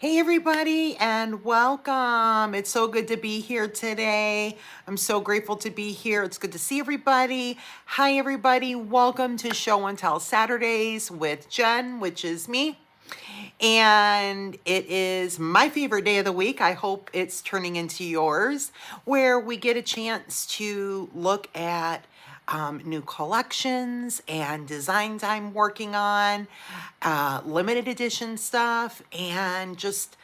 Hey everybody and welcome. It's so good to be here today. I'm so grateful to be here. It's good to see everybody. Hi everybody. Welcome to Show and Tell Saturdays with Jen, which is me. And it is my favorite day of the week. I hope it's turning into yours, where we get a chance to look at new collections and designs I'm working on, limited edition stuff, and just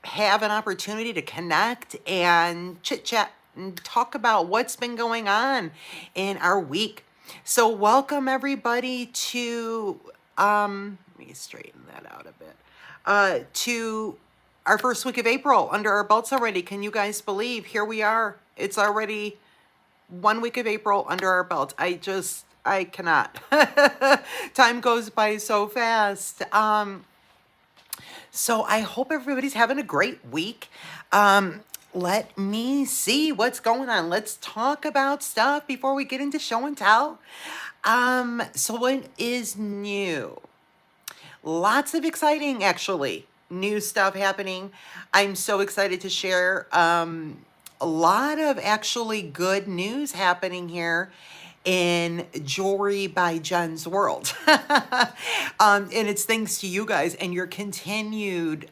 have an opportunity to connect and chit chat and talk about what's been going on in our week. So, welcome everybody to, let me straighten that out a bit, to our first week of April under our belts already. Can you guys believe? Here we are. It's already 1 week of April under our belt. I cannot. Time goes by so fast. So I hope everybody's having a great week. Let me see what's going on. Let's talk about stuff before we get into show and tell. So what is new? Lots of exciting, actually, new stuff happening. I'm so excited to share a lot of actually good news happening here in Jewelry by Jen's World. And it's thanks to you guys and your continued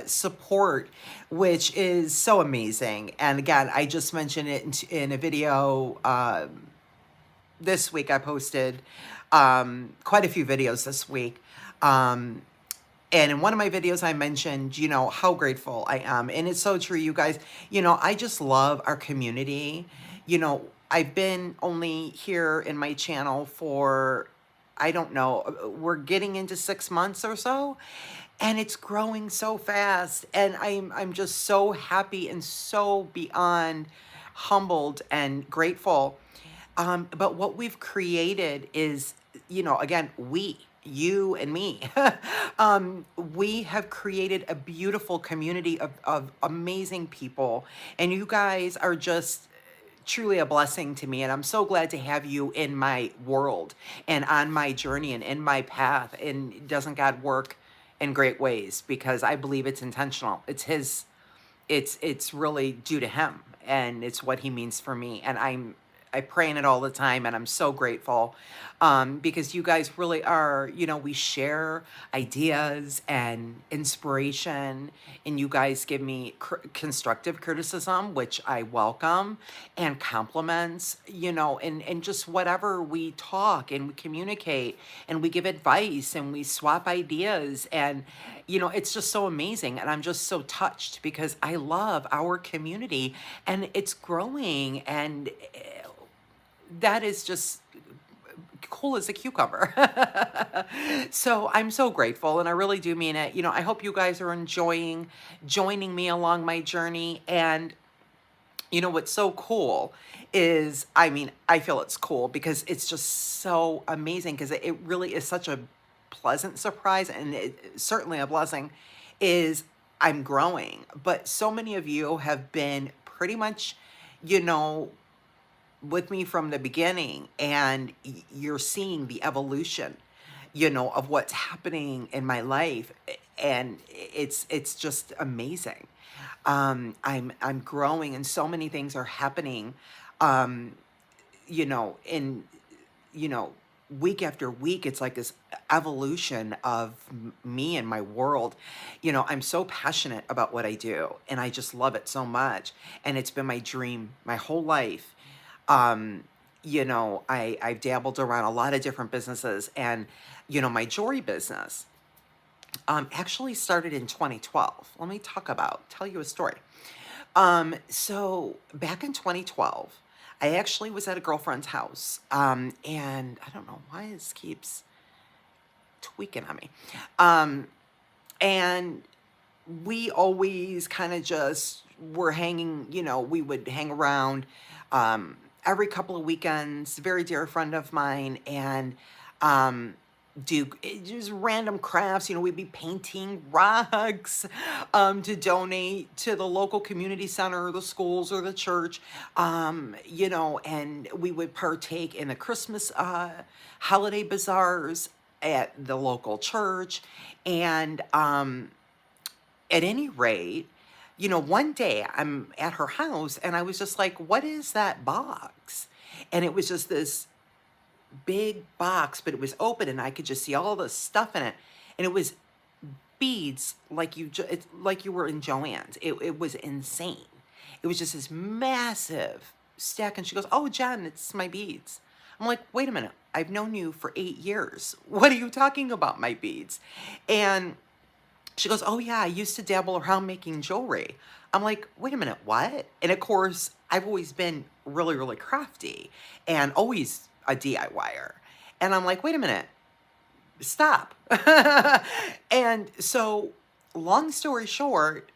support, which is so amazing. And again, I just mentioned it in a video this week. I posted quite a few videos this week. And in one of my videos, I mentioned, how grateful I am. And it's so true, you guys. I just love our community. I've been only here in my channel for, I don't know, we're getting into 6 months or so. And it's growing so fast. And I'm just so happy and so beyond humbled and grateful. But what we've created is, again, you and me, we have created a beautiful community of amazing people. And you guys are just truly a blessing to me. And I'm so glad to have you in my world and on my journey and in my path. And doesn't God work in great ways? Because I believe it's intentional. It's really due to him, and it's what he means for me. And I pray in it all the time, and I'm so grateful because you guys really are, we share ideas and inspiration, and you guys give me constructive criticism, which I welcome, and compliments, and just whatever we talk and we communicate and we give advice and we swap ideas. And, it's just so amazing. And I'm just so touched because I love our community and it's growing, and that is just cool as a cucumber. So I'm so grateful, and I really do mean it. I hope you guys are enjoying joining me along my journey. And what's so cool is, I feel it's cool because it's just so amazing, because it really is such a pleasant surprise, and it certainly a blessing, is I'm growing. But so many of you have been pretty much, with me from the beginning, and you're seeing the evolution, of what's happening in my life. And it's just amazing. I'm growing, and so many things are happening, in, you know, week after week. It's like this evolution of me and my world. I'm so passionate about what I do, and I just love it so much. And it's been my dream my whole life. I've dabbled around a lot of different businesses, and, my jewelry business, actually started in 2012. Let me tell you a story. So back in 2012, I actually was at a girlfriend's house, and I don't know why this keeps tweaking on me. And we always kind of just were hanging, we would hang around, every couple of weekends. Very dear friend of mine, and, do just random crafts. We'd be painting rugs, to donate to the local community center or the schools or the church, and we would partake in the Christmas holiday bazaars at the local church. And At any rate, one day I'm at her house and I was just like, what is that box? And it was just this big box, but it was open and I could just see all the stuff in it. And it was beads like it's like you were in Joann's. It was insane. It was just this massive stack. And she goes, oh, Jen, it's my beads. I'm like, wait a minute. I've known you for 8 years. What are you talking about, my beads? And she goes, oh, yeah, I used to dabble around making jewelry. I'm like, wait a minute, what? And of course, I've always been really, really crafty and always a DIYer. And I'm like, wait a minute, stop. And so, long story short,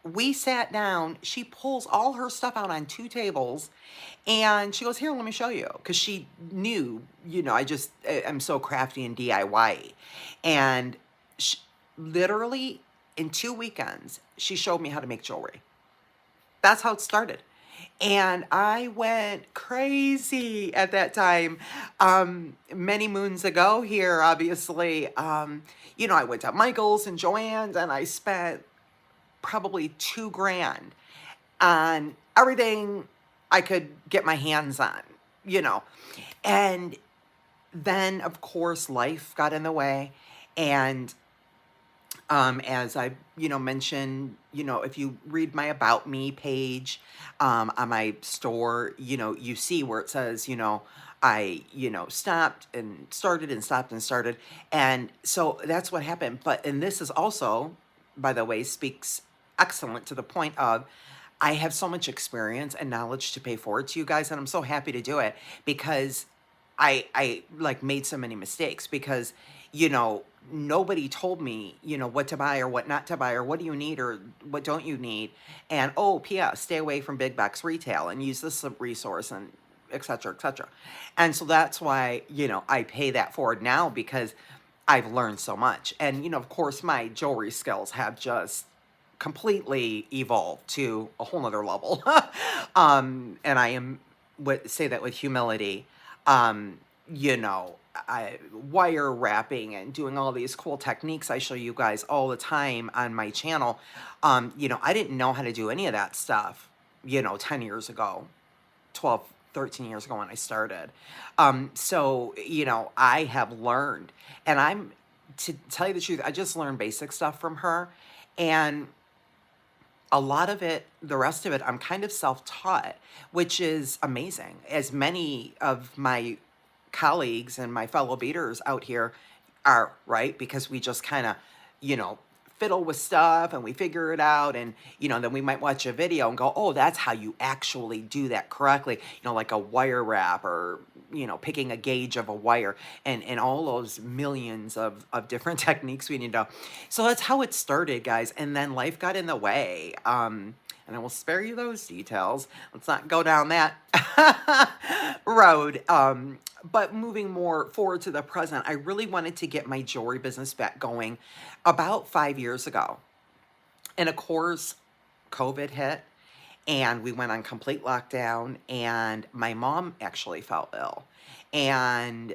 we sat down. She pulls all her stuff out on two tables and she goes, here, let me show you. Because she knew, I'm so crafty and DIY. And she, literally in 2 weekends, she showed me how to make jewelry. That's how it started. And I went crazy at that time. Many moons ago here, obviously, I went to Michael's and Joann's and I spent probably 2 grand on everything I could get my hands on, And then, of course, life got in the way. And as I, mentioned, if you read my About Me page on my store, you see where it says, I, stopped and started and stopped and started. And so that's what happened. And this is also, by the way, speaks excellent to the point of I have so much experience and knowledge to pay forward to you guys. And I'm so happy to do it because I like made so many mistakes because, nobody told me, what to buy or what not to buy or what do you need or what don't you need. And, oh, P.S., stay away from big box retail and use this resource and et cetera, et cetera. And so that's why, I pay that forward now because I've learned so much. And, of course, my jewelry skills have just completely evolved to a whole nother level. And I say that with humility. You know, wire wrapping and doing all these cool techniques I show you guys all the time on my channel. I didn't know how to do any of that stuff, 10 years ago, 12, 13 years ago when I started. So, I have learned, and to tell you the truth, I just learned basic stuff from her. And a lot of it, the rest of it, I'm kind of self-taught, which is amazing. As many of my colleagues and my fellow beaters out here are, right? Because we just kind of, fiddle with stuff and we figure it out. And, then we might watch a video and go, oh, that's how you actually do that correctly. Like a wire wrap or, picking a gauge of a wire and all those millions of different techniques we need to know. So that's how it started, guys. And then life got in the way. And I will spare you those details. Let's not go down that road. But moving more forward to the present, I really wanted to get my jewelry business back going about 5 years ago. And of course, COVID hit and we went on complete lockdown and my mom actually fell ill. And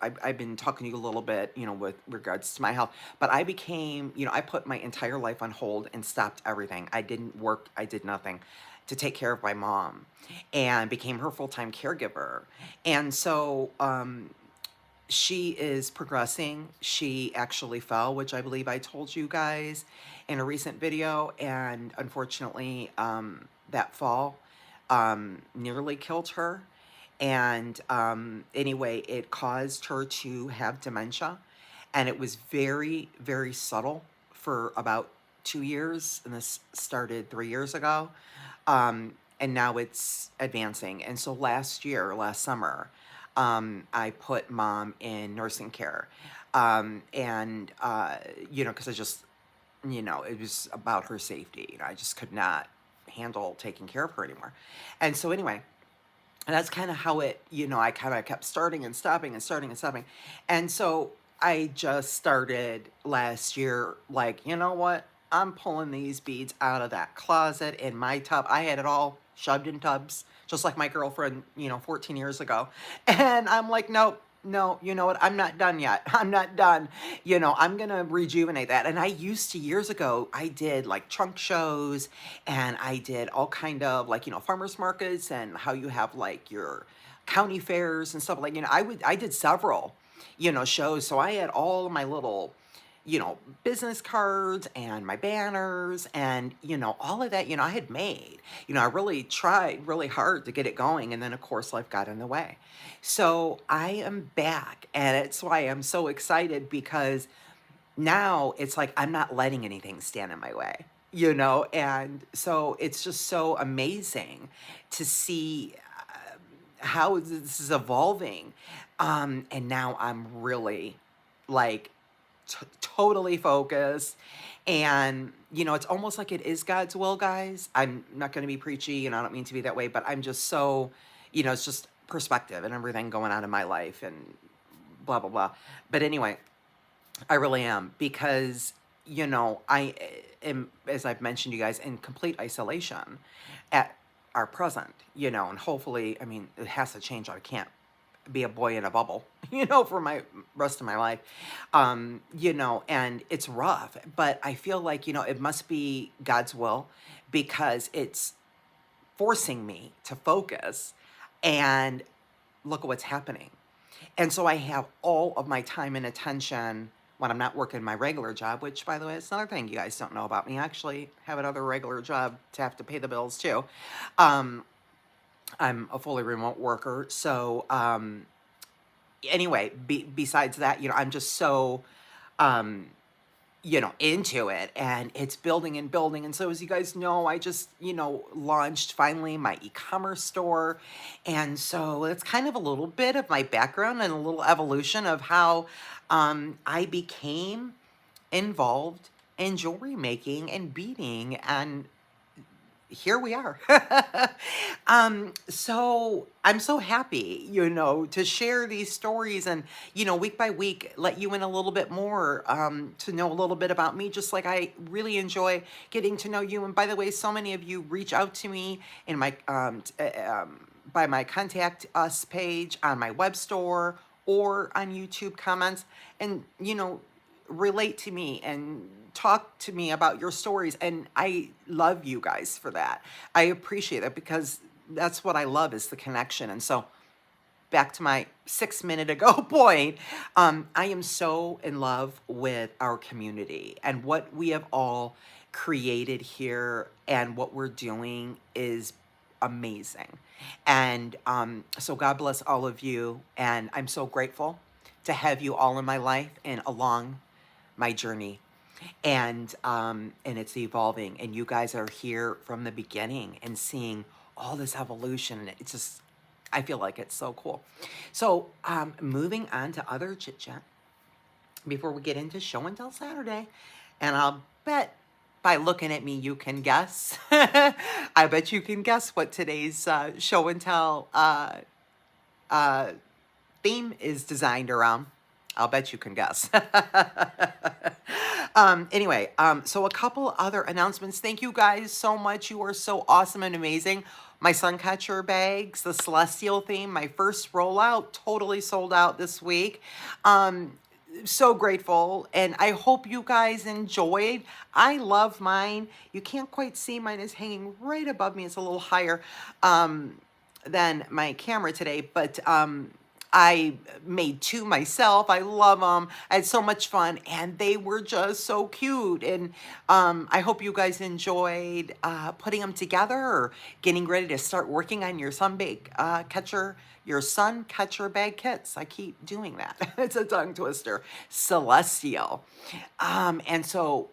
I've been talking to you a little bit, with regards to my health, but I became, I put my entire life on hold and stopped everything. I didn't work. I did nothing to take care of my mom and became her full-time caregiver. And so, she is progressing. She actually fell, which I believe I told you guys in a recent video. And unfortunately, that fall, nearly killed her. And anyway, it caused her to have dementia. And it was very, very subtle for about 2 years. And this started 3 years ago. And now it's advancing. And so last summer, I put mom in nursing care. Because I just, it was about her safety. I just could not handle taking care of her anymore. And so anyway, and that's kind of how it, I kind of kept starting and stopping and starting and stopping. And so I just started last year, like, you know what? I'm pulling these beads out of that closet in my tub. I had it all shoved in tubs, just like my girlfriend, 14 years ago. And I'm like, nope, no, you know what? I'm not done yet. I'm not done. I'm gonna rejuvenate that. And I used to years ago, I did like trunk shows and I did all kind of like, farmers markets and how you have like your county fairs and stuff like, I did several, shows. So I had all of my little business cards and my banners and, all of that, I had made. I really tried really hard to get it going. And then, of course, life got in the way. So I am back. And it's why I'm so excited because now it's like I'm not letting anything stand in my way, And so it's just so amazing to see how this is evolving. And now I'm really like totally focused. And, it's almost like it is God's will, guys. I'm not going to be preachy and I don't mean to be that way, but I'm just so, it's just perspective and everything going on in my life and blah, blah, blah. But anyway, I really am because, I am, as I've mentioned you guys, in complete isolation at our present, and hopefully, I mean, it has to change. I can't be a boy in a bubble, for my rest of my life. And it's rough, but I feel like, it must be God's will because it's forcing me to focus and look at what's happening. And so I have all of my time and attention when I'm not working my regular job, which, by the way, is another thing you guys don't know about me. I actually have another regular job to have to pay the bills too. Um, I'm a fully remote worker. So, anyway, besides that, I'm just so, um, into it and it's building and building. And so, as you guys know, I just, launched finally my e-commerce store. And so it's kind of a little bit of my background and a little evolution of how, I became involved in jewelry making and beading and here we are. So I'm so happy, to share these stories and, week by week, let you in a little bit more, to know a little bit about me, just like I really enjoy getting to know you. And by the way, so many of you reach out to me in my, by my contact us page on my web store or on YouTube comments and, relate to me and talk to me about your stories. And I love you guys for that. I appreciate it because that's what I love is the connection. And so back to my 6 minute ago point, I am so in love with our community and what we have all created here and what we're doing is amazing. And so God bless all of you. And I'm so grateful to have you all in my life and along my journey. And it's evolving and you guys are here from the beginning and seeing all this evolution and it's just I feel like it's so cool. So moving on to other chit chat before we get into show and tell Saturday, and I'll bet by looking at me you can guess. I bet you can guess what today's show and tell theme is designed around. I'll bet you can guess. Anyway, so a couple other announcements. Thank you guys so much. You are so awesome and amazing. My Suncatcher bags, the Celestial theme, my first rollout, totally sold out this week. So grateful, and I hope you guys enjoyed. I love mine. You can't quite see mine is hanging right above me. It's a little higher than my camera today, but I made two myself. I love them. I had so much fun, and they were just so cute. And I hope you guys enjoyed putting them together or getting ready to start working on your sun catcher bag kits. I keep doing that. It's a tongue twister. Celestial. And so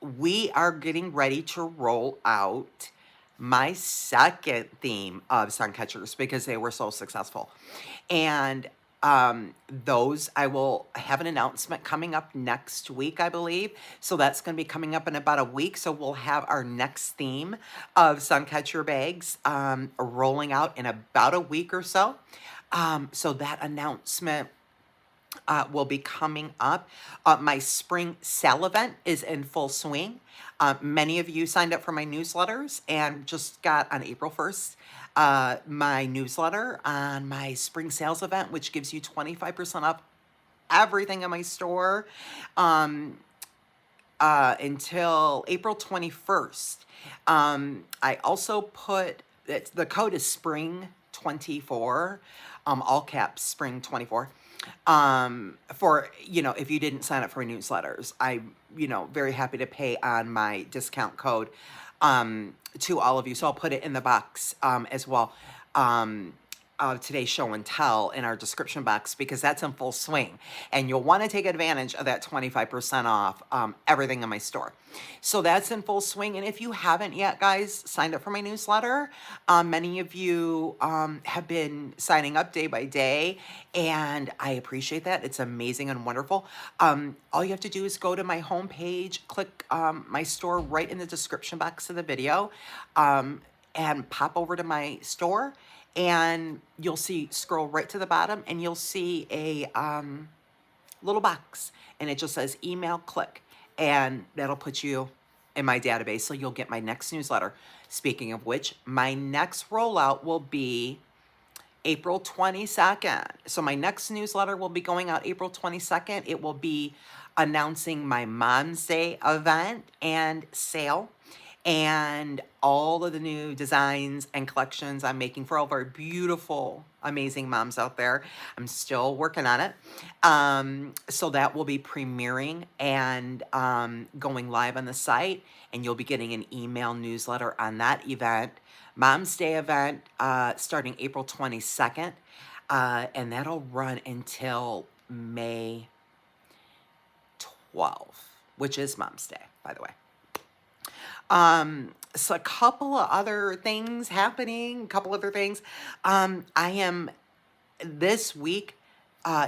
we are getting ready to roll out my second theme of sun catchers because they were so successful. And those I will have an announcement coming up next week, I believe. So that's going to be coming up in about a week. So we'll have our next theme of Suncatcher bags rolling out in about a week or so. So that announcement will be coming up. My spring sale event is in full swing. Many of you signed up for my newsletters and just got on April 1st my newsletter on my spring sales event, which gives you 25% off everything in my store until April 21st. I also put the code is spring 24, all caps spring 24. For, if you didn't sign up for newsletters, very happy to pay on my discount code, to all of you. So I'll put it in the box, as well. Today's show and tell in our description box, because that's in full swing and you'll want to take advantage of that 25% off everything in my store. So that's in full swing. And if you haven't yet, guys, signed up for my newsletter, many of you have been signing up day by day, and I appreciate that. It's amazing and wonderful. All you have to do is go to my homepage, click my store right in the description box of the video, and pop over to my store, and you'll scroll right to the bottom, and you'll see a little box, and it just says email, click, and that'll put you in my database, so you'll get my next newsletter. Speaking of which, my next rollout will be April 22nd. So my next newsletter will be going out April 22nd. It will be announcing my Mom's Day event and sale, and all of the new designs and collections I'm making for all of our beautiful, amazing moms out there. I'm still working on it. So that will be premiering and going live on the site, and you'll be getting an email newsletter on that event. Mom's Day event starting April 22nd, and that'll run until May 12th, which is Mom's Day, by the way. So a couple of other things happening, this week,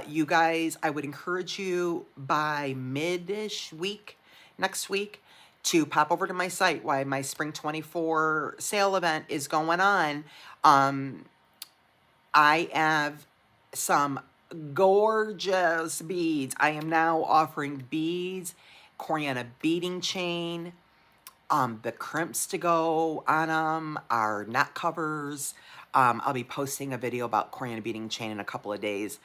you guys, I would encourage you by mid-ish week, next week, to pop over to my site while my Spring 24 sale event is going on. I have some gorgeous beads. I am now offering beads, Coriana beading chain, the crimps to go on them, our knot covers. I'll be posting a video about Coriana beading chain in a couple of days.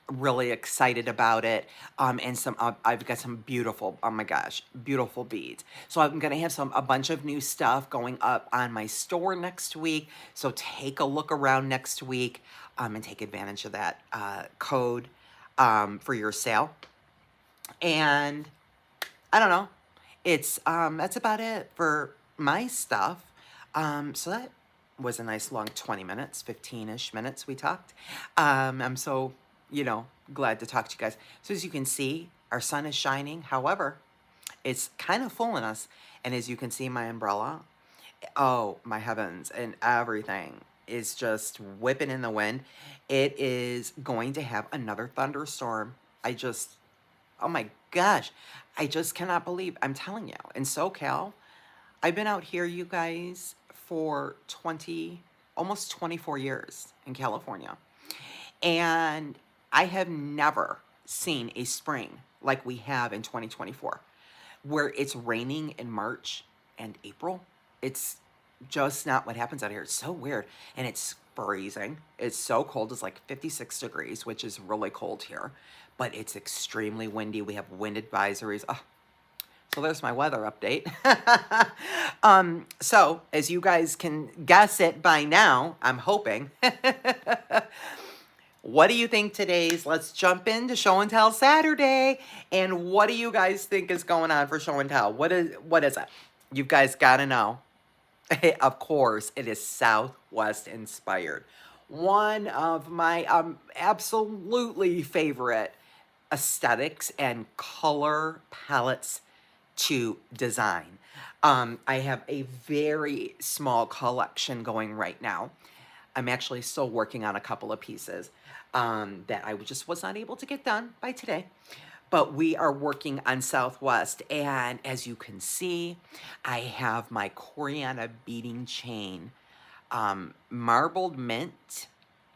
Really excited about it. And I've got some beautiful, oh my gosh, beautiful beads. So I'm going to have a bunch of new stuff going up on my store next week. So take a look around next week, and take advantage of that, code, for your sale. And I don't know. That's about it for my stuff. So that was a nice long 20 minutes, 15-ish minutes we talked. I'm so, glad to talk to you guys. So as you can see, our sun is shining. However, it's kind of fooling us. And as you can see, my umbrella, oh, my heavens, and everything is just whipping in the wind. It is going to have another thunderstorm. Oh my gosh, I just cannot believe, I'm telling you, in SoCal, I've been out here, you guys, for almost 24 years in California. And I have never seen a spring like we have in 2024, where it's raining in March and April. It's just not what happens out here. It's so weird. And it's freezing. It's so cold. It's like 56 degrees, which is really cold here. But it's extremely windy. We have wind advisories. Oh, so there's my weather update. So as you guys can guess it by now, I'm hoping. What do you think let's jump into Show and Tell Saturday. And what do you guys think is going on for Show and Tell? What is it? You guys got to know. Of course, it is Southwest inspired. One of my absolutely favorite aesthetics and color palettes to design. I have a very small collection going right now. I'm actually still working on a couple of pieces that I just was not able to get done by today. But we are working on Southwest, and as you can see, I have my Coriana beading chain, marbled mint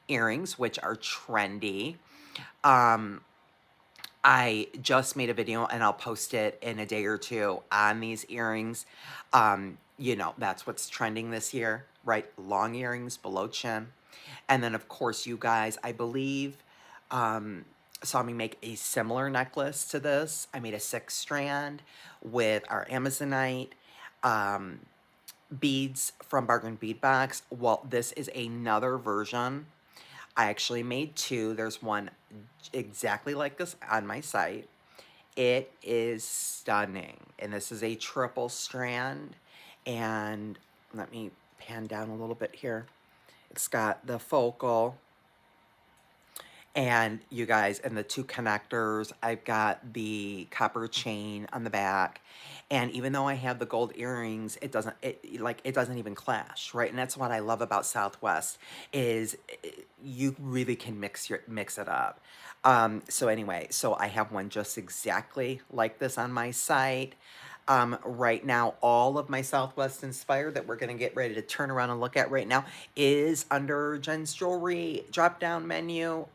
earrings, which are trendy. Um, I just made a video and I'll post it in a day or two on these earrings. You know, that's what's trending this year, right? Long earrings below chin. And then, of course, you guys, I believe, um, saw me make a similar necklace to this. I made a 6-strand with our Amazonite um, beads from Bargain Bead Box. Well, this is another version. I actually made 2. There's one exactly like this on my site. It is stunning. And this is a triple strand. And let me pan down a little bit here. It's got the focal. And you guys, and the 2 connectors, I've got the copper chain on the back. And even though I have the gold earrings, it doesn't even clash, right? And that's what I love about Southwest is you really can mix it up. So anyway, so I have one just exactly like this on my site. Right now, all of my Southwest inspired that we're going to get ready to turn around and look at right now is under Jen's Jewelry drop-down menu.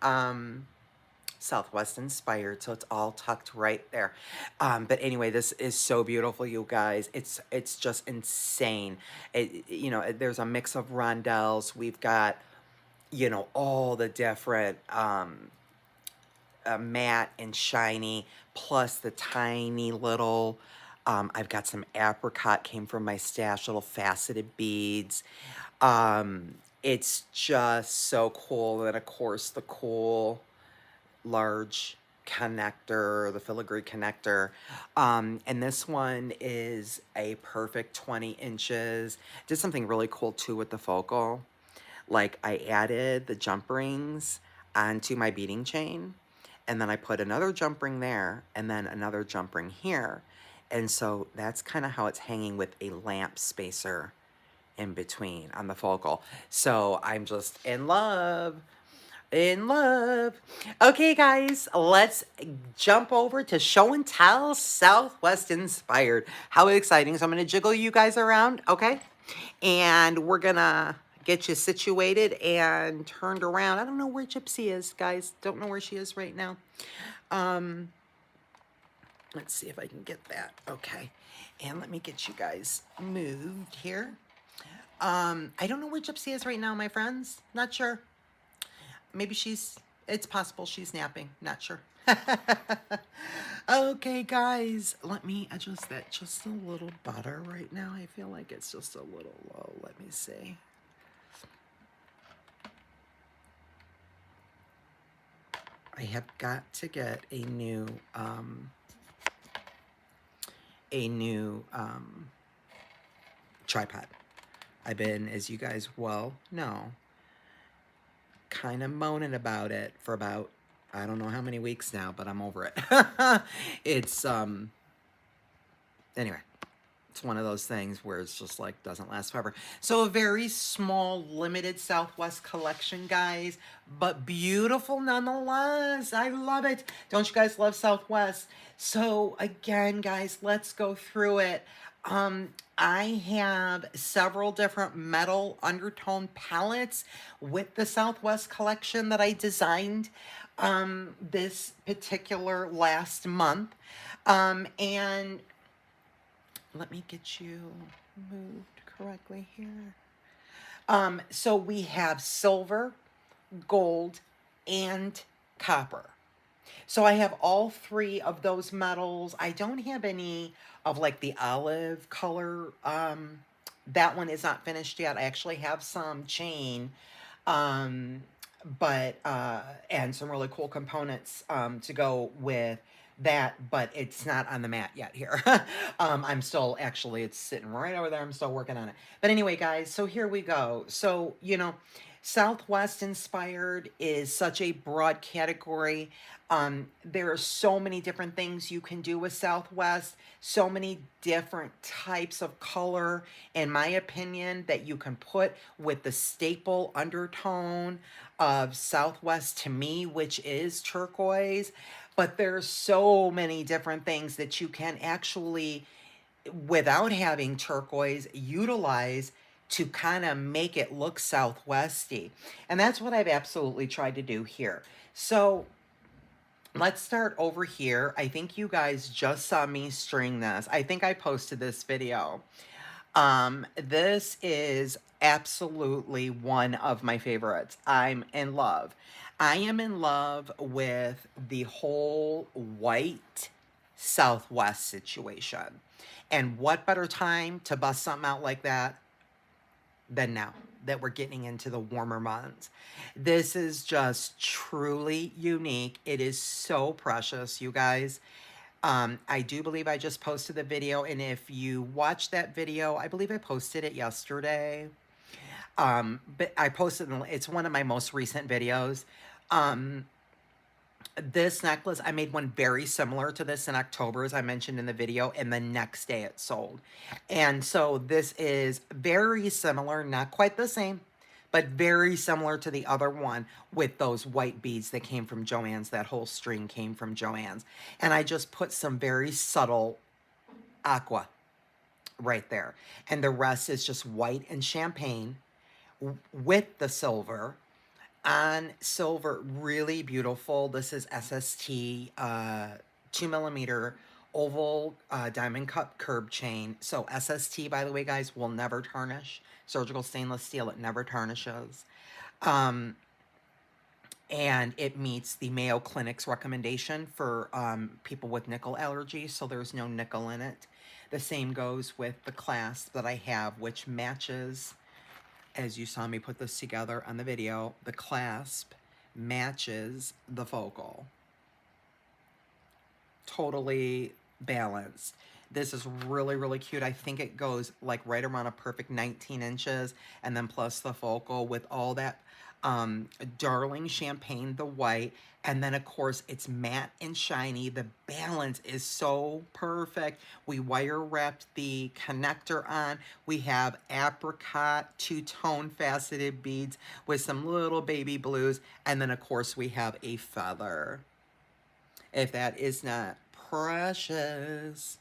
Southwest inspired, so it's all tucked right there. But anyway, this is so beautiful, you guys. It's just insane. You know, there's a mix of rondelles. We've got, you know, all the different matte and shiny, plus the tiny little, I've got some apricot, came from my stash, little faceted beads. It's just so cool. And of course, the cool large connector, the filigree connector. And this one is a perfect 20 inches. Did something really cool too with the focal. Like I added the jump rings onto my beading chain, and then I put another jump ring there and then another jump ring here. And so that's kind of how it's hanging with a lamp spacer in between on the focal. So I'm just in love. In love. Okay, guys, let's jump over to Show and Tell Southwest Inspired. How exciting. So I'm going to jiggle you guys around, okay? And we're going to get you situated and turned around. I don't know where Gypsy is, guys. Don't know where she is right now. Let's see if I can get that. Okay. And let me get you guys moved here. I don't know where Gypsy is right now, my friends. Not sure. Maybe it's possible she's napping. Not sure. Okay, guys, let me adjust that just a little better right now. I feel like it's just a little low. Let me see. I have got to get a new tripod. I've been, as you guys well know, kind of moaning about it for about, I don't know how many weeks now, but I'm over it. It's, anyway, it's one of those things where it's just like, doesn't last forever. So a very small, limited Southwest collection, guys, but beautiful nonetheless. I love it. Don't you guys love Southwest? So again, guys, let's go through it. I have several different metal undertone palettes with the Southwest collection that I designed this particular last month. And let me get you moved correctly here. So we have silver, gold, and copper. So I have all 3 of those metals. I don't have any of like the olive color. That one is not finished yet. I actually have some chain, but and some really cool components to go with that, but it's not on the mat yet here. I'm still, actually, it's sitting right over there. I'm still working on it. But anyway, guys, so here we go. So, you know, Southwest inspired is such a broad category. There are so many different things you can do with Southwest, so many different types of color, in my opinion, that you can put with the staple undertone of Southwest to me, which is turquoise. But there's so many different things that you can actually, without having turquoise, utilize to kind of make it look Southwesty. And that's what I've absolutely tried to do here. So let's start over here. I think you guys just saw me string this. I think I posted this video. This is absolutely one of my favorites. I'm in love. I am in love with the whole white Southwest situation. And what better time to bust something out like that than now that we're getting into the warmer months. This is just truly unique. It is so precious, you guys. I do believe I just posted the video, and if you watch that video, I believe I posted it yesterday. But I posted, it's one of my most recent videos. This necklace, I made one very similar to this in October, as I mentioned in the video, and the next day it sold. And so this is very similar, not quite the same, but very similar to the other one with those white beads that came from Joann's. That whole string came from Joann's. And I just put some very subtle aqua right there. And the rest is just white and champagne with the silver on silver. Really beautiful. This is SST 2mm oval diamond cut curb chain. So SST, by the way, guys, will never tarnish. Surgical stainless steel, it never tarnishes. And it meets the Mayo Clinic's recommendation for people with nickel allergies, so there's no nickel in it. The same goes with the clasp that I have, which matches, as you saw me put this together on the video, the clasp matches the focal. Totally balanced. This is really, really cute. I think it goes like right around a perfect 19 inches, and then plus the focal with all that darling champagne, the white, and then of course it's matte and shiny. The balance is so perfect. We wire wrapped the connector on. We have apricot two-tone faceted beads with some little baby blues, and then of course we have a feather. If that is not precious,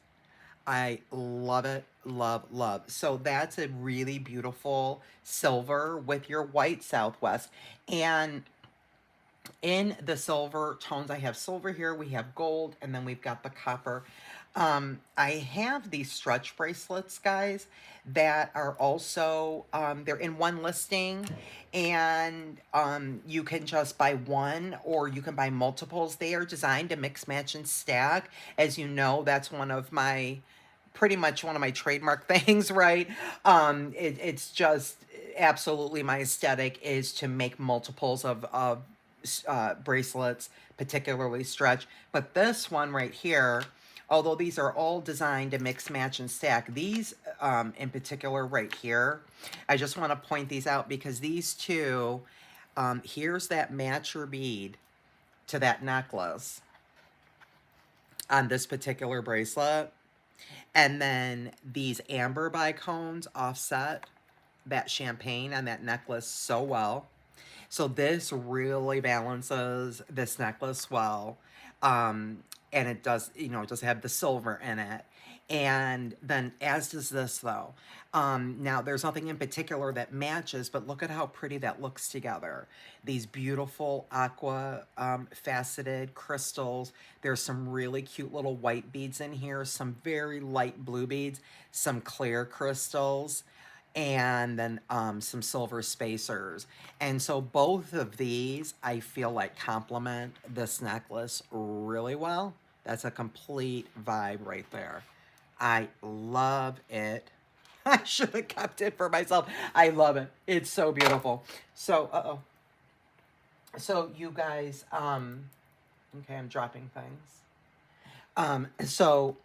I love it, love, love. So that's a really beautiful silver with your white Southwest. And in the silver tones, I have silver here, we have gold, and then we've got the copper. I have these stretch bracelets, guys, that are also, they're in one listing, and you can just buy one or you can buy multiples. They are designed to mix, match, and stack. As you know, that's one of my, pretty much one of my trademark things, right? It's just absolutely my aesthetic is to make multiples of bracelets, particularly stretch. But this one right here, although these are all designed to mix, match, and stack, these in particular right here, I just want to point these out because these two, here's that matcher bead to that necklace on this particular bracelet. And then these amber bicones offset that champagne on that necklace so well. So this really balances this necklace well. And it does, you know, it does have the silver in it. And then as does this though. Now there's nothing in particular that matches, but look at how pretty that looks together. These beautiful aqua faceted crystals. There's some really cute little white beads in here, some very light blue beads, some clear crystals, and then some silver spacers. And so both of these, I feel like complement this necklace really well. That's a complete vibe right there. I love it. I should have kept it for myself. I love it. It's so beautiful. So, so you guys, okay, I'm dropping things. So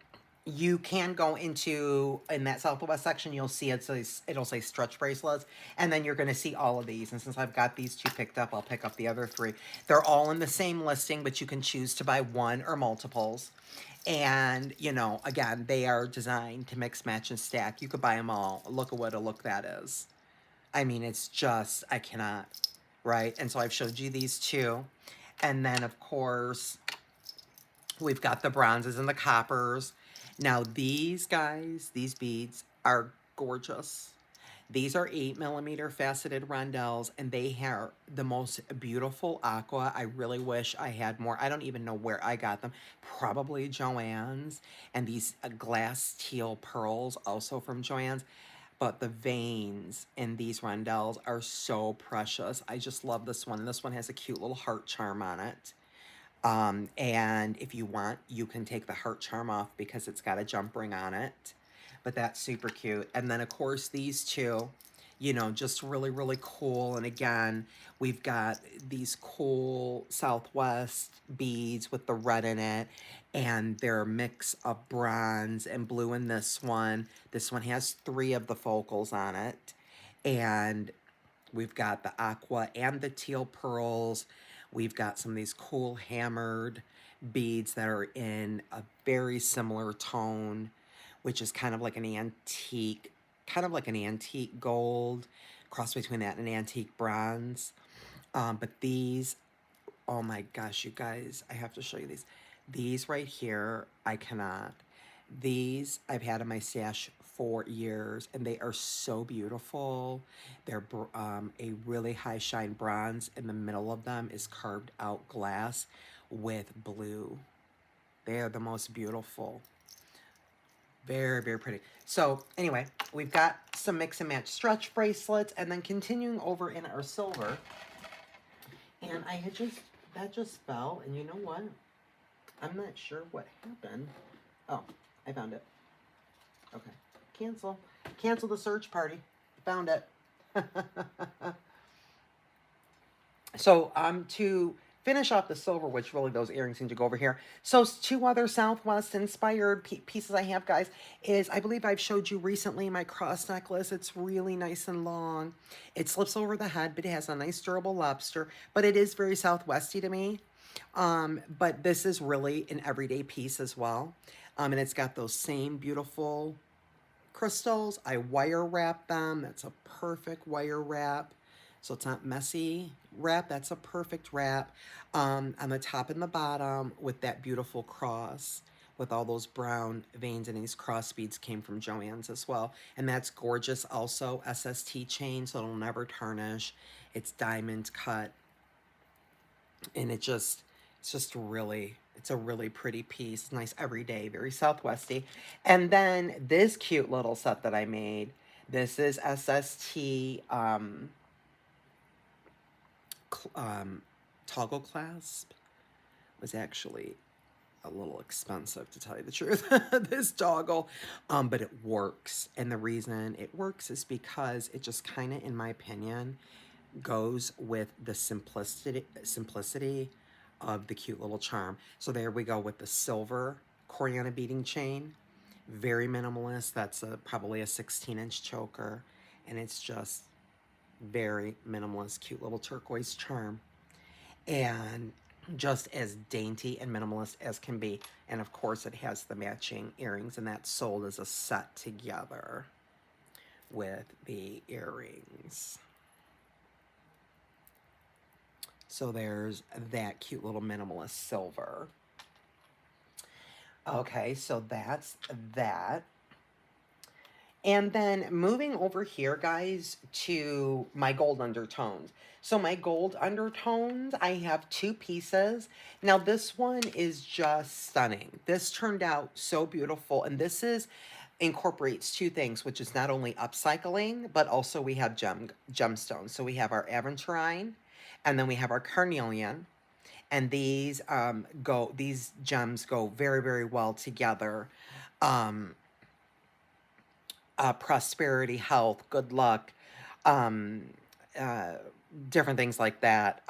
you can go into, in that Southwest section, you'll see it'll say stretch bracelets, and then you're going to see all of these. And since I've got these two picked up, I'll pick up the other three. They're all in the same listing, but you can choose to buy one or multiples. And, you know, again, they are designed to mix, match, and stack. You could buy them all. Look at what a look that is. I mean, it's just, I cannot, right? And so I've showed you these two. And then, of course, we've got the bronzes and the coppers. Now, these guys, these beads are gorgeous. These are 8mm faceted rondelles, and they have the most beautiful aqua. I really wish I had more. I don't even know where I got them. Probably Joann's. And these glass teal pearls, also from Joann's. But the veins in these rondelles are so precious. I just love this one. This one has a cute little heart charm on it. And if you want, you can take the heart charm off because it's got a jump ring on it. But that's super cute. And then, of course, these two, you know, just really, really cool. And again, we've got these cool Southwest beads with the red in it. And they're a mix of bronze and blue in this one. This one has 3 of the focals on it. And we've got the aqua and the teal pearls. We've got some of these cool hammered beads that are in a very similar tone, which is kind of like an antique, gold, cross between that and an antique bronze. But these, oh my gosh, you guys, I have to show you these. These right here, I cannot. These I've had in my stash for years, and they are so beautiful. They're a really high shine bronze. In the middle of them is carved out glass with blue. They are the most beautiful. Very, very pretty. So anyway, we've got some mix and match stretch bracelets, and then continuing over in our silver. And that just fell, and you know what? I'm not sure what happened. Oh, I found it. Okay. Cancel. Cancel the search party. Found it. So, to finish off the silver, which really those earrings need to go over here. So 2 other Southwest inspired pieces I have, guys, is I believe I've showed you recently my cross necklace. It's really nice and long. It slips over the head, but it has a nice durable lobster, but it is very Southwesty to me. But this is really an everyday piece as well. And it's got those same beautiful crystals. I wire wrap them. That's a perfect wire wrap. So it's not messy wrap. That's a perfect wrap. On the top and the bottom with that beautiful cross with all those brown veins, and these cross beads came from Joann's as well. And that's gorgeous also. SST chain, so it'll never tarnish. It's diamond cut. And it's just really, it's a really pretty piece. Nice everyday, very Southwesty. And then this cute little set that I made. This is SST toggle clasp. Was actually a little expensive, to tell you the truth, this toggle, but it works. And the reason it works is because it just kind of, in my opinion, goes with the simplicity of the cute little charm. So there we go with the silver Coriana beading chain. Very minimalist. That's probably a 16-inch choker. And it's just very minimalist, cute little turquoise charm. And just as dainty and minimalist as can be. And of course it has the matching earrings, and that's sold as a set together with the earrings. So there's that cute little minimalist silver. Okay, so that's that. And then moving over here, guys, to my gold undertones. So my gold undertones, I have 2 pieces. Now this one is just stunning. This turned out so beautiful. And this incorporates 2 things, which is not only upcycling, but also we have gemstones. So we have our aventurine, and then we have our carnelian. And these these gems go very, very well together. Prosperity, health, good luck, um, uh, different things like that.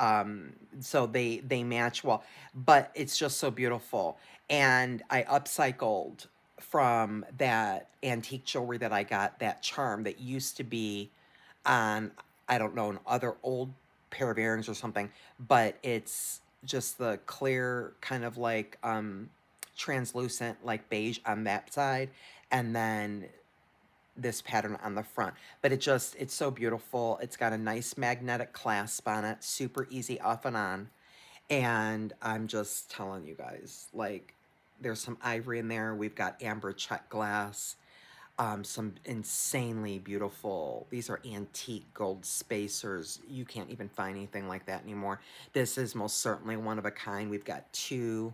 So they match well, but it's just so beautiful. And I upcycled from that antique jewelry that I got, that charm that used to be on, I don't know, an other old pair of earrings or something, but it's just the clear kind of like translucent, like beige on that side, and then this pattern on the front. But it's so beautiful. It's got a nice magnetic clasp on it, super easy off and on. And I'm just telling you guys, like, there's some ivory in there. We've got amber check glass. some insanely beautiful, these are antique gold spacers. You can't even find anything like that anymore. This is most certainly one of a kind. We've got two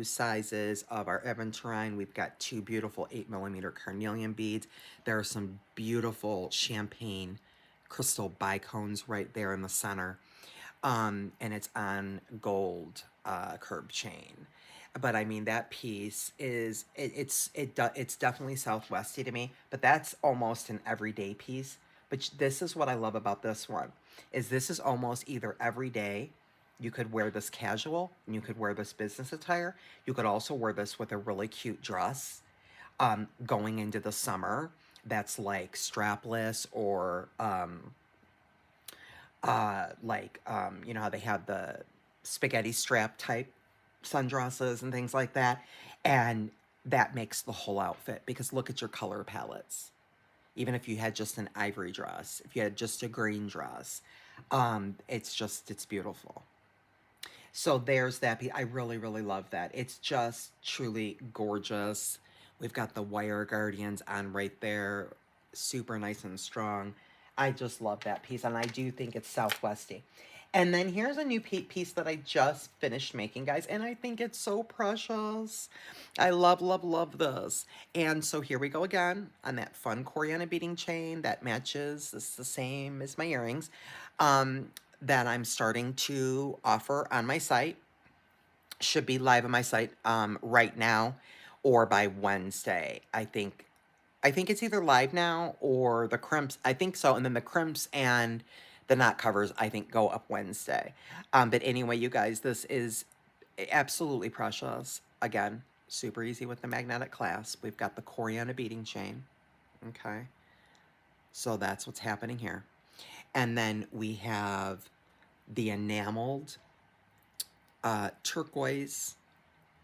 sizes of our Aventurine. We've got two beautiful 8mm carnelian beads. There are some beautiful champagne crystal bicones right there in the center. And it's on gold curb chain. But I mean, that piece is it's definitely Southwesty to me, but that's almost an everyday piece. But this is what I love about this one, is this is almost either everyday. You could wear this casual, and you could wear this business attire. You could also wear this with a really cute dress going into the summer that's like strapless or you know how they have the spaghetti strap type sundresses and things like that. And that makes the whole outfit, because look at your color palettes. Even if you had just an ivory dress, if you had just a green dress, it's beautiful. So there's that piece. I really, really love that. It's just truly gorgeous. We've got the wire guardians on right there. Super nice and strong. I just love that piece, and I do think it's Southwesty. And then here's a new piece that I just finished making, guys, and I think it's so precious. I love, love, love this. And so here we go again on that fun Coriana beading chain that matches. It's the same as my earrings. That I'm starting to offer on my site. Should be live on my site right now or by Wednesday. I think it's either live now or the crimps. I think so. And then the crimps and the knot covers, I think, go up Wednesday. But anyway, you guys, this is absolutely precious. Again, super easy with the magnetic clasp. We've got the Coriana beading chain. Okay. So that's what's happening here. And then we have the enameled turquoise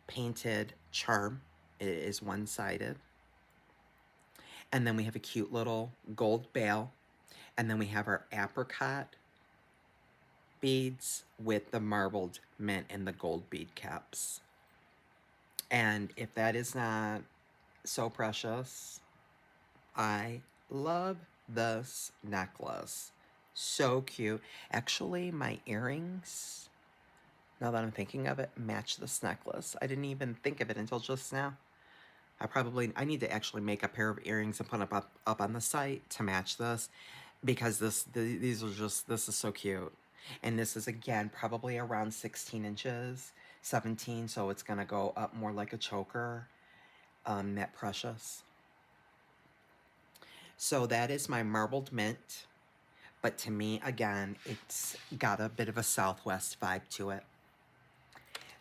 painted charm. It is one-sided. And then we have a cute little gold bail. And then we have our apricot beads with the marbled mint and the gold bead caps. And if that is not so precious, I love this necklace. So cute. Actually, my earrings, now that I'm thinking of it, match this necklace. I didn't even think of it until just now. I need to actually make a pair of earrings and put up on the site to match this, because this is so cute. And this is, again, probably around 16 inches, 17, so it's gonna go up more like a choker. That precious. So that is my marbled mint, but to me, again, it's got a bit of a Southwest vibe to it.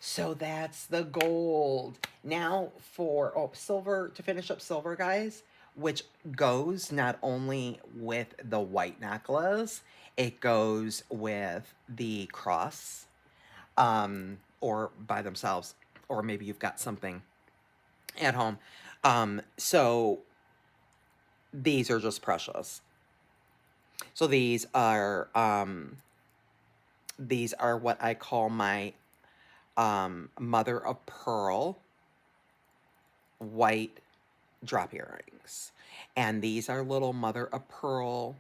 So that's the gold. Now for silver, to finish up silver, guys, which goes not only with the white necklace, it goes with the cross, or by themselves, or maybe you've got something at home. So these are just precious. So these are what I call my mother of pearl white drop earrings. And these are little mother of pearl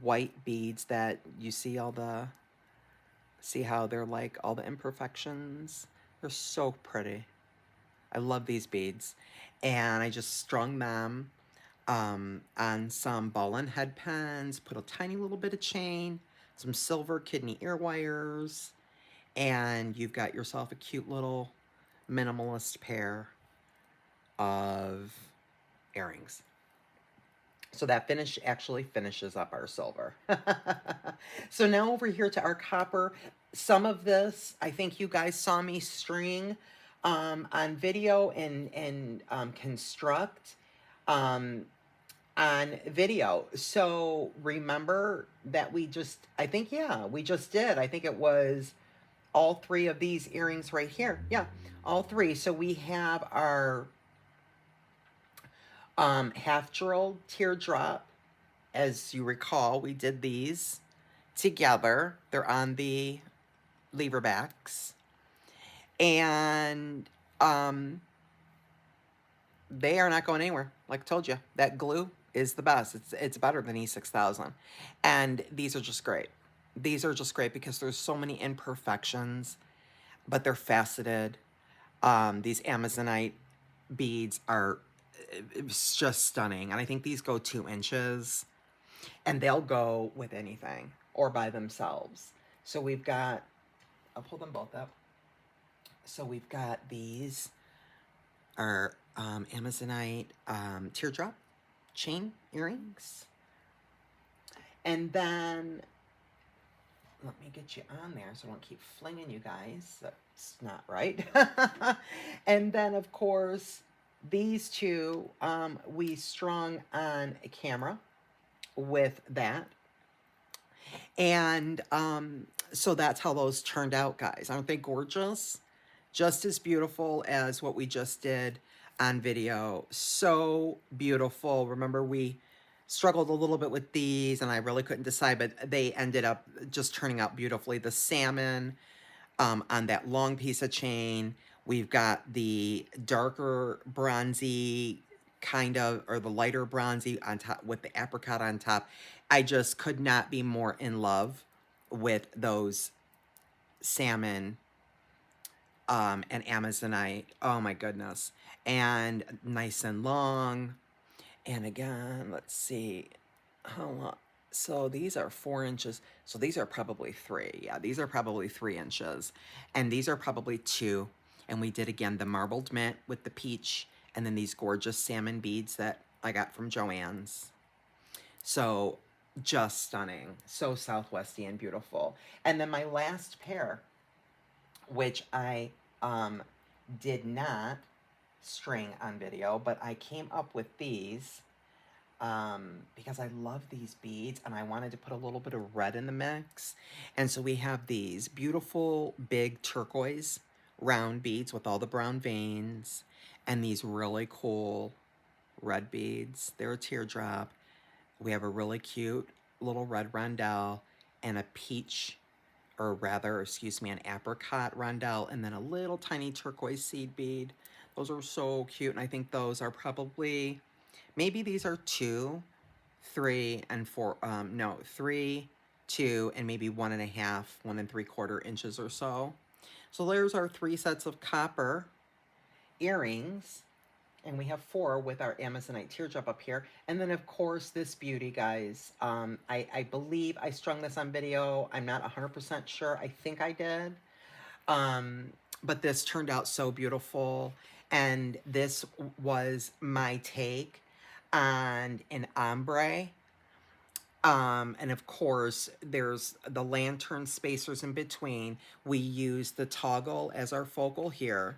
white beads that you see see how they're like all the imperfections. They're so pretty. I love these beads. And I just strung them on some ball and head pens, put a tiny little bit of chain, some silver kidney ear wires, and you've got yourself a cute little minimalist pair of earrings. So that actually finishes up our silver. So now over here to our copper. Some of this, I think you guys saw me string on video and construct on video. So remember that we just did. I think it was all three of these earrings right here. Yeah, all three. So we have our half jeweled teardrop. As you recall, we did these together. They're on the lever backs. And they are not going anywhere. Like I told you, that glue is the best. It's better than E6000. And these are just great. These are just great because there's so many imperfections, but they're faceted. These Amazonite beads are it's just stunning. And I think these go 2 inches, and they'll go with anything or by themselves. So we've got, I'll pull them both up. So we've got these are Amazonite teardrop chain earrings. And then, let me get you on there so I don't keep flinging you guys. That's not right. And then, of course, these two we strung on a camera with that. And so that's how those turned out, guys. Aren't they gorgeous? Just as beautiful as what we just did on video. So beautiful. Remember, we struggled a little bit with these, and I really couldn't decide, but they ended up just turning out beautifully. The salmon on that long piece of chain. We've got the darker bronzy kind of, or the lighter bronzy on top with the apricot on top. I just could not be more in love with those salmon and Amazonite. Oh my goodness. And nice and long. And again, let's see how long. So these are 4 inches. So these are probably 3. Yeah, these are probably 3 inches. And these are probably 2. And we did again the marbled mint with the peach, and then these gorgeous salmon beads that I got from Joann's. So just stunning. So Southwesty and beautiful. And then my last pair, which I did not string on video, but I came up with these because I love these beads and I wanted to put a little bit of red in the mix. And so we have these beautiful big turquoise round beads with all the brown veins, and these really cool red beads. They're a teardrop. We have a really cute little red rondelle and a peach, or rather, excuse me, an apricot rondelle, and then a little tiny turquoise seed bead. Those are so cute, and I think those are probably, maybe these are 2, 3, and 4, no, 3, 2, and maybe 1.5, 1 3/4 inches or so. So there's our 3 sets of copper earrings, and we have 4 with our Amazonite teardrop up here. And then, of course, this beauty, guys. I believe I strung this on video. I'm not 100% sure. I think I did. But this turned out so beautiful. And this was my take on an ombre. And of course, there's the lantern spacers in between. We use the toggle as our focal here.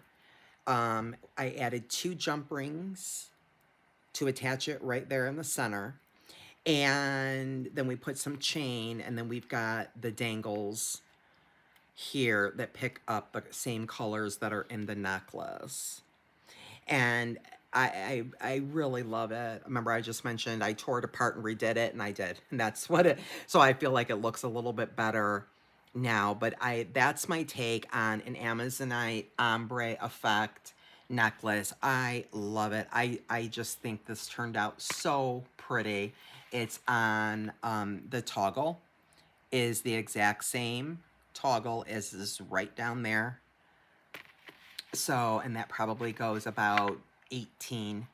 I added 2 jump rings to attach it right there in the center. And then we put some chain, and then we've got the dangles here that pick up the same colors that are in the necklace. And I really love it. Remember, I just mentioned I tore it apart and redid it, and I did. And that's what it, so I feel like it looks a little bit better now. But that's my take on an Amazonite ombre effect necklace. I love it. I just think this turned out so pretty. It's on the toggle is the exact same toggle as is right down there. So, and that probably goes about 18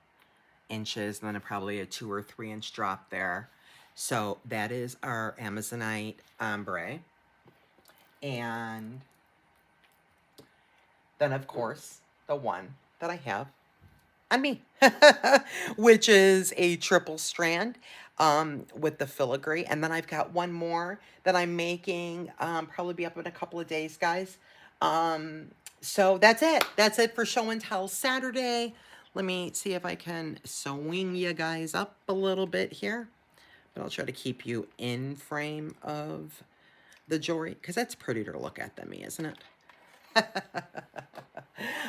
inches, and then probably a 2 or 3 inch drop there. So that is our Amazonite ombre. And then, of course, the one that I have on me, which is a triple strand with the filigree. And then I've got one more that I'm making, probably be up in a couple of days, guys. So that's it. That's it for Show and Tell Saturday. Let me see if I can swing you guys up a little bit here. But I'll try to keep you in frame of the jewelry, because that's prettier to look at than me, isn't it?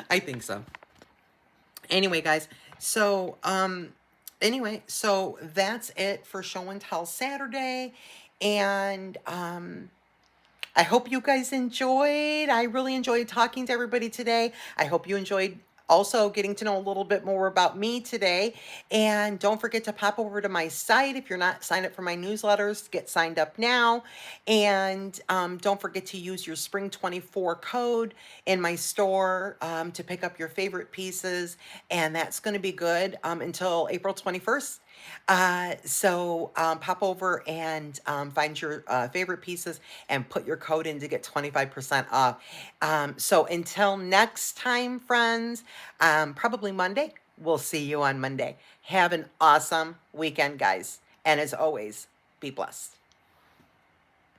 I think so. Anyway, guys, so, so that's it for Show and Tell Saturday. And, I hope you guys enjoyed. I really enjoyed talking to everybody today. I hope you enjoyed also getting to know a little bit more about me today. And don't forget to pop over to my site if you're not signed up for my newsletters. Get signed up now. And don't forget to use your Spring 24 code in my store to pick up your favorite pieces. And that's going to be good until April 21st. So pop over and find your favorite pieces and put your code in to get 25% off. So until next time, friends, probably Monday. We'll see you on Monday. Have an awesome weekend, guys. And as always, be blessed.